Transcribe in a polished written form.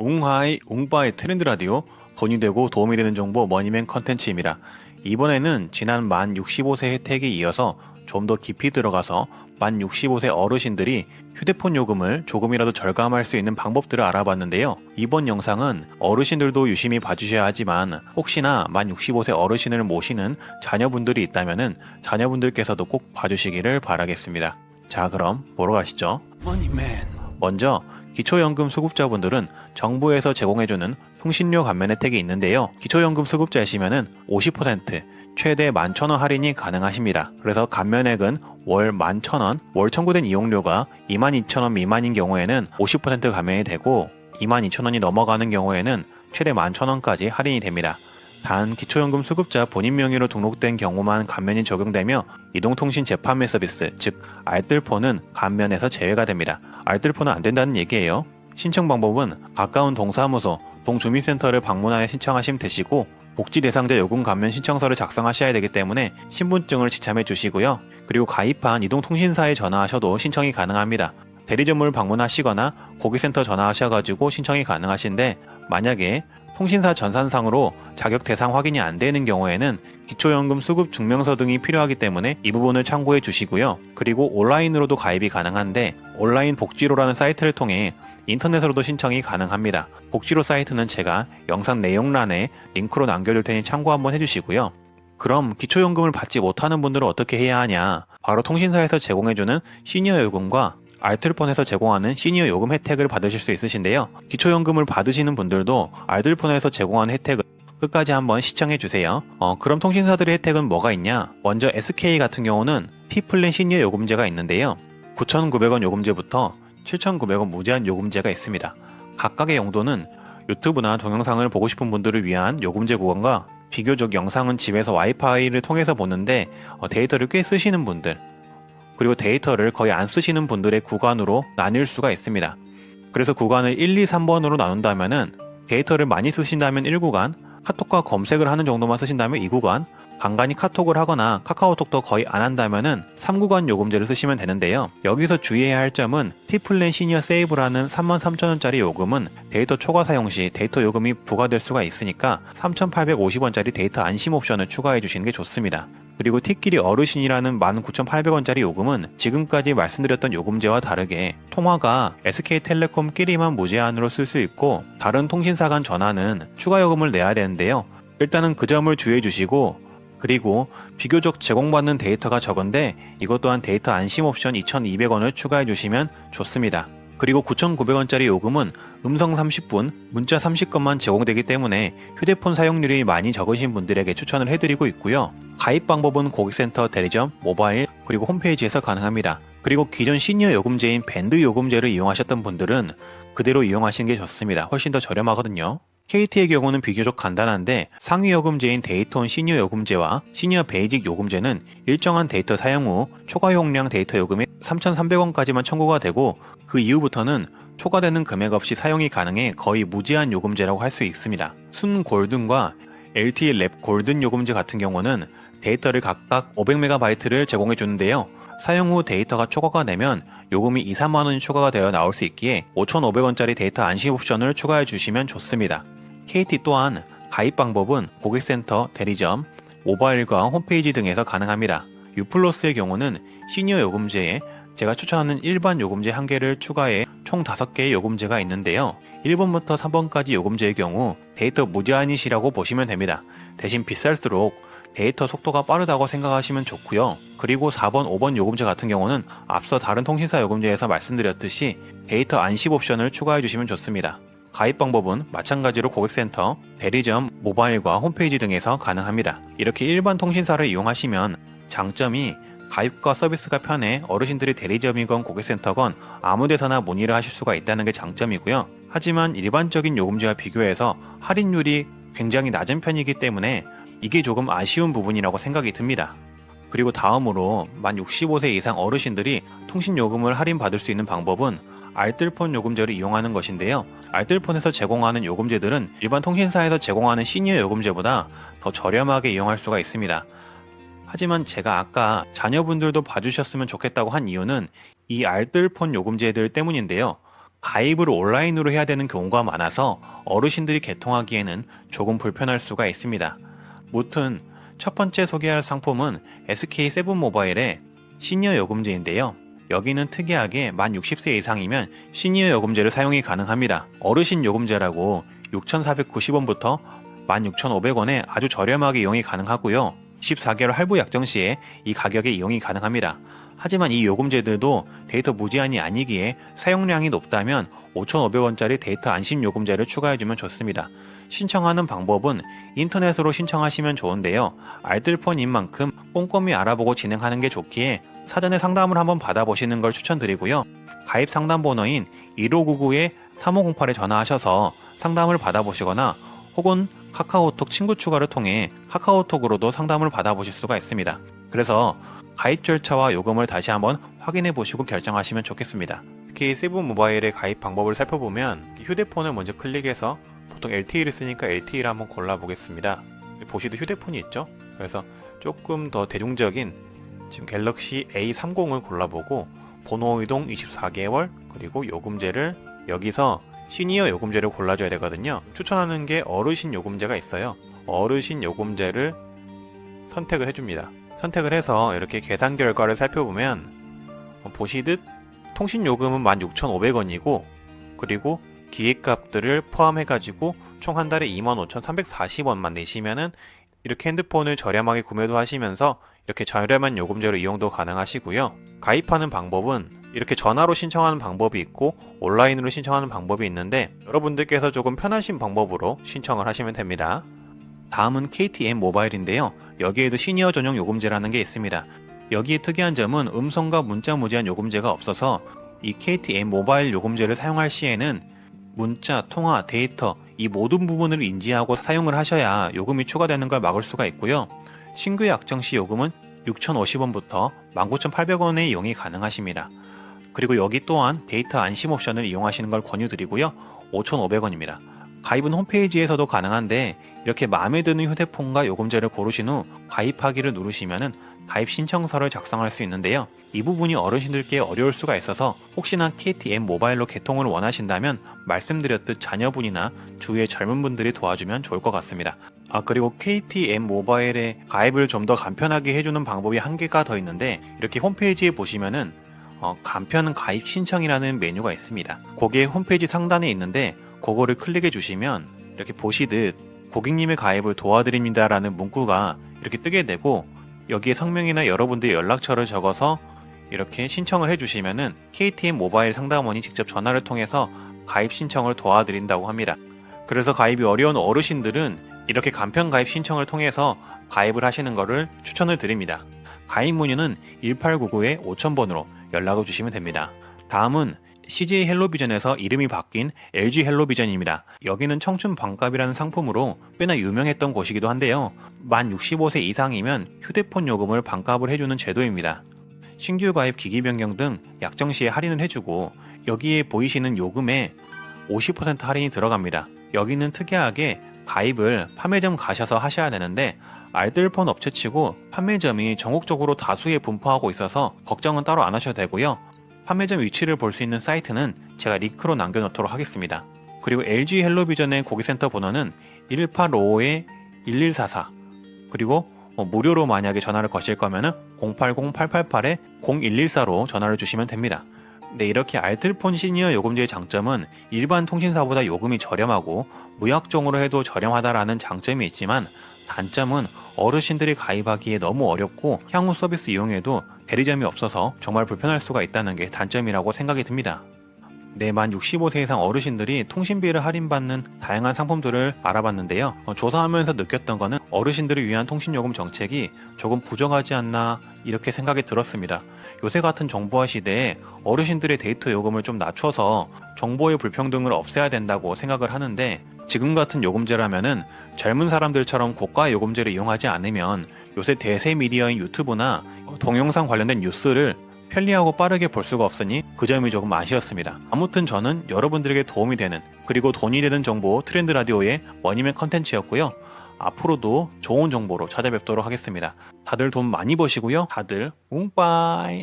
웅하이 웅바의 트렌드 라디오, 돈이 되고 도움이 되는 정보 머니맨 컨텐츠입니다. 이번에는 지난 만 65세 혜택에 이어서 좀 더 깊이 들어가서 만 65세 어르신들이 휴대폰 요금을 조금이라도 절감할 수 있는 방법들을 알아봤는데요. 이번 영상은 어르신들도 유심히 봐주셔야 하지만 혹시나 만 65세 어르신을 모시는 자녀분들이 있다면 자녀분들께서도 꼭 봐주시기를 바라겠습니다. 자, 그럼 보러 가시죠. 먼저 기초연금 수급자분들은 정부에서 제공해주는 통신료 감면 혜택이 있는데요. 기초연금 수급자이시면은 50% 최대 11,000원 할인이 가능하십니다. 그래서 감면액은 월 11,000원, 월 청구된 이용료가 22,000원 미만인 경우에는 50% 감면이 되고 22,000원이 넘어가는 경우에는 최대 11,000원까지 할인이 됩니다. 단 기초연금 수급자 본인 명의로 등록된 경우만 감면이 적용되며 이동통신 재판매 서비스, 즉 알뜰폰은 감면에서 제외가 됩니다. 알뜰폰은 안 된다는 얘기예요. 신청 방법은 가까운 동사무소, 동주민센터를 방문하여 신청하시면 되시고 복지 대상자 요금 감면 신청서를 작성하셔야 되기 때문에 신분증을 지참해 주시고요. 그리고 가입한 이동통신사에 전화하셔도 신청이 가능합니다. 대리점을 방문하시거나 고객센터 전화하셔가지고 신청이 가능하신데 만약에 통신사 전산상으로 자격 대상 확인이 안 되는 경우에는 기초연금 수급 증명서 등이 필요하기 때문에 이 부분을 참고해 주시고요. 그리고 온라인으로도 가입이 가능한데 온라인 복지로라는 사이트를 통해 인터넷으로도 신청이 가능합니다. 복지로 사이트는 제가 영상 내용란에 링크로 남겨둘 테니 참고 한번 해주시고요. 그럼 기초연금을 받지 못하는 분들은 어떻게 해야 하냐? 바로 통신사에서 제공해주는 시니어 요금과 알뜰폰에서 제공하는 시니어 요금 혜택을 받으실 수 있으신데요. 기초연금을 받으시는 분들도 알뜰폰에서 제공하는 혜택을 끝까지 한번 시청해주세요. 그럼 통신사들의 혜택은 뭐가 있냐? 먼저 SK 같은 경우는 T플랜 시니어 요금제가 있는데요. 9,900원 요금제부터 7,900원 무제한 요금제가 있습니다. 각각의 용도는 유튜브나 동영상을 보고 싶은 분들을 위한 요금제 구간과 비교적 영상은 집에서 와이파이를 통해서 보는데 데이터를 꽤 쓰시는 분들, 그리고 데이터를 거의 안 쓰시는 분들의 구간으로 나뉠 수가 있습니다. 그래서 구간을 1, 2, 3번으로 나눈다면은 데이터를 많이 쓰신다면 1구간, 카톡과 검색을 하는 정도만 쓰신다면 2구간, 간간히 카톡을 하거나 카카오톡도 거의 안 한다면은 3구간 요금제를 쓰시면 되는데요. 여기서 주의해야 할 점은 T플랜 시니어 세이브라는 33,000원짜리 요금은 데이터 초과 사용 시 데이터 요금이 부과될 수가 있으니까 3,850원짜리 데이터 안심 옵션을 추가해 주시는 게 좋습니다. 그리고 T끼리 어르신이라는 19,800원짜리 요금은 지금까지 말씀드렸던 요금제와 다르게 통화가 SK텔레콤끼리만 무제한으로 쓸 수 있고 다른 통신사 간 전화는 추가 요금을 내야 되는데요. 일단은 그 점을 주의해 주시고 그리고 비교적 제공받는 데이터가 적은데 이것 또한 데이터 안심 옵션 2,200원을 추가해 주시면 좋습니다. 그리고 9,900원짜리 요금은 음성 30분, 문자 30건만 제공되기 때문에 휴대폰 사용률이 많이 적으신 분들에게 추천을 해드리고 있고요. 가입 방법은 고객센터, 대리점, 모바일, 그리고 홈페이지에서 가능합니다. 그리고 기존 시니어 요금제인 밴드 요금제를 이용하셨던 분들은 그대로 이용하시는 게 좋습니다. 훨씬 더 저렴하거든요. KT의 경우는 비교적 간단한데 상위 요금제인 데이톤 시니어 요금제와 시니어 베이직 요금제는 일정한 데이터 사용 후 초과 용량 데이터 요금이 3,300원까지만 청구가 되고 그 이후부터는 초과되는 금액 없이 사용이 가능해 거의 무제한 요금제라고 할 수 있습니다. 순 골든과 LTE 랩 골든 요금제 같은 경우는 데이터를 각각 500MB를 제공해 주는데요. 사용 후 데이터가 초과가 되면 요금이 2, 3만원이 초과가 되어 나올 수 있기에 5,500원짜리 데이터 안심 옵션을 추가해 주시면 좋습니다. KT 또한 가입 방법은 고객센터, 대리점, 모바일과 홈페이지 등에서 가능합니다. U+의 경우는 시니어 요금제에 제가 추천하는 일반 요금제 1개를 추가해 총 5개의 요금제가 있는데요. 1번부터 3번까지 요금제의 경우 데이터 무제한이시라고 보시면 됩니다. 대신 비쌀수록 데이터 속도가 빠르다고 생각하시면 좋고요. 그리고 4번, 5번 요금제 같은 경우는 앞서 다른 통신사 요금제에서 말씀드렸듯이 데이터 안심 옵션을 추가해 주시면 좋습니다. 가입 방법은 마찬가지로 고객센터, 대리점, 모바일과 홈페이지 등에서 가능합니다. 이렇게 일반 통신사를 이용하시면 장점이 가입과 서비스가 편해 어르신들이 대리점이건 고객센터건 아무 데서나 문의를 하실 수가 있다는 게 장점이고요. 하지만 일반적인 요금제와 비교해서 할인율이 굉장히 낮은 편이기 때문에 이게 조금 아쉬운 부분이라고 생각이 듭니다. 그리고 다음으로 만 65세 이상 어르신들이 통신요금을 할인받을 수 있는 방법은 알뜰폰 요금제를 이용하는 것인데요. 알뜰폰에서 제공하는 요금제들은 일반 통신사에서 제공하는 시니어 요금제보다 더 저렴하게 이용할 수가 있습니다. 하지만 제가 아까 자녀분들도 봐주셨으면 좋겠다고 한 이유는 이 알뜰폰 요금제들 때문인데요. 가입을 온라인으로 해야 되는 경우가 많아서 어르신들이 개통하기에는 조금 불편할 수가 있습니다. 무튼 첫 번째 소개할 상품은 SK7모바일의 시니어 요금제인데요. 여기는 특이하게 만 60세 이상이면 시니어 요금제를 사용이 가능합니다. 어르신 요금제라고 6,490원부터 16,500원에 아주 저렴하게 이용이 가능하고요. 24개월 할부 약정 시에 이 가격에 이용이 가능합니다. 하지만 이 요금제들도 데이터 무제한이 아니기에 사용량이 높다면 5,500원짜리 데이터 안심 요금제를 추가해주면 좋습니다. 신청하는 방법은 인터넷으로 신청하시면 좋은데요. 알뜰폰인 만큼 꼼꼼히 알아보고 진행하는 게 좋기에 사전에 상담을 한번 받아보시는 걸 추천드리고요. 가입 상담 번호인 1599-3508에 전화하셔서 상담을 받아보시거나 혹은 카카오톡 친구 추가를 통해 카카오톡으로도 상담을 받아보실 수가 있습니다. 그래서 가입 절차와 요금을 다시 한번 확인해 보시고 결정하시면 좋겠습니다. 특히 세븐모바일의 가입 방법을 살펴보면 휴대폰을 먼저 클릭해서 보통 LTE를 쓰니까 LTE를 한번 골라보겠습니다. 보시듯 휴대폰이 있죠? 그래서 조금 더 대중적인 지금 갤럭시 A30을 골라보고 번호 이동 24개월 그리고 요금제를 여기서 시니어 요금제를 골라줘야 되거든요. 추천하는 게 어르신 요금제가 있어요. 어르신 요금제를 선택을 해줍니다. 선택을 해서 이렇게 계산 결과를 살펴보면 보시듯 통신요금은 16,500원이고 그리고 기획값들을 포함해가지고 총 한 달에 25,340원만 내시면은 이렇게 핸드폰을 저렴하게 구매도 하시면서 이렇게 저렴한 요금제로 이용도 가능하시고요. 가입하는 방법은 이렇게 전화로 신청하는 방법이 있고 온라인으로 신청하는 방법이 있는데 여러분들께서 조금 편하신 방법으로 신청을 하시면 됩니다. 다음은 KTM 모바일인데요. 여기에도 시니어 전용 요금제라는 게 있습니다. 여기에 특이한 점은 음성과 문자 무제한 요금제가 없어서 이 KTM 모바일 요금제를 사용할 시에는 문자, 통화, 데이터 이 모든 부분을 인지하고 사용을 하셔야 요금이 추가되는 걸 막을 수가 있고요. 신규 약정 시 요금은 6,050원부터 19,800원에 이용이 가능하십니다. 그리고 여기 또한 데이터 안심 옵션을 이용하시는 걸 권유드리고요. 5,500원입니다. 가입은 홈페이지에서도 가능한데 이렇게 마음에 드는 휴대폰과 요금제를 고르신 후 가입하기를 누르시면 가입 신청서를 작성할 수 있는데요. 이 부분이 어르신들께 어려울 수가 있어서 혹시나 KTM 모바일로 개통을 원하신다면 말씀드렸듯 자녀분이나 주위의 젊은 분들이 도와주면 좋을 것 같습니다. 그리고 KTM 모바일에 가입을 좀 더 간편하게 해주는 방법이 한 개가 더 있는데 이렇게 홈페이지에 보시면은 간편 가입 신청이라는 메뉴가 있습니다. 그게 홈페이지 상단에 있는데 그거를 클릭해 주시면 이렇게 보시듯 고객님의 가입을 도와드립니다 라는 문구가 이렇게 뜨게 되고 여기에 성명이나 여러분들의 연락처를 적어서 이렇게 신청을 해주시면은 KTM 모바일 상담원이 직접 전화를 통해서 가입 신청을 도와드린다고 합니다. 그래서 가입이 어려운 어르신들은 이렇게 간편 가입 신청을 통해서 가입을 하시는 것을 추천을 드립니다. 가입 문의는 1899-5000번으로 연락을 주시면 됩니다. 다음은 CJ 헬로비전에서 이름이 바뀐 LG 헬로비전입니다. 여기는 청춘 반값이라는 상품으로 꽤나 유명했던 곳이기도 한데요. 만 65세 이상이면 휴대폰 요금을 반값을 해주는 제도입니다. 신규 가입 기기 변경 등 약정 시에 할인을 해주고 여기에 보이시는 요금에 50% 할인이 들어갑니다. 여기는 특이하게 가입을 판매점 가셔서 하셔야 되는데 알뜰폰 업체치고 판매점이 전국적으로 다수에 분포하고 있어서 걱정은 따로 안 하셔도 되고요. 판매점 위치를 볼 수 있는 사이트는 제가 링크로 남겨놓도록 하겠습니다. 그리고 LG 헬로비전의 고객센터 번호는 1855-1144 그리고 무료로 만약에 전화를 거실 거면은 080-888-0114로 전화를 주시면 됩니다. 네, 이렇게 알뜰폰 시니어 요금제의 장점은 일반 통신사보다 요금이 저렴하고 무약정으로 해도 저렴하다라는 장점이 있지만 단점은 어르신들이 가입하기에 너무 어렵고 향후 서비스 이용에도 대리점이 없어서 정말 불편할 수가 있다는 게 단점이라고 생각이 듭니다. 네, 만 65세 이상 어르신들이 통신비를 할인받는 다양한 상품들을 알아봤는데요. 조사하면서 느꼈던 거는 어르신들을 위한 통신요금 정책이 조금 부족하지 않나 이렇게 생각이 들었습니다. 요새 같은 정보화 시대에 어르신들의 데이터 요금을 좀 낮춰서 정보의 불평등을 없애야 된다고 생각을 하는데 지금 같은 요금제라면은 젊은 사람들처럼 고가 요금제를 이용하지 않으면 요새 대세 미디어인 유튜브나 동영상 관련된 뉴스를 편리하고 빠르게 볼 수가 없으니 그 점이 조금 아쉬웠습니다. 아무튼 저는 여러분들에게 도움이 되는 그리고 돈이 되는 정보 트렌드 라디오의 머니맨 컨텐츠였고요. 앞으로도 좋은 정보로 찾아뵙도록 하겠습니다. 다들 돈 많이 버시고요. 다들 웅빠이.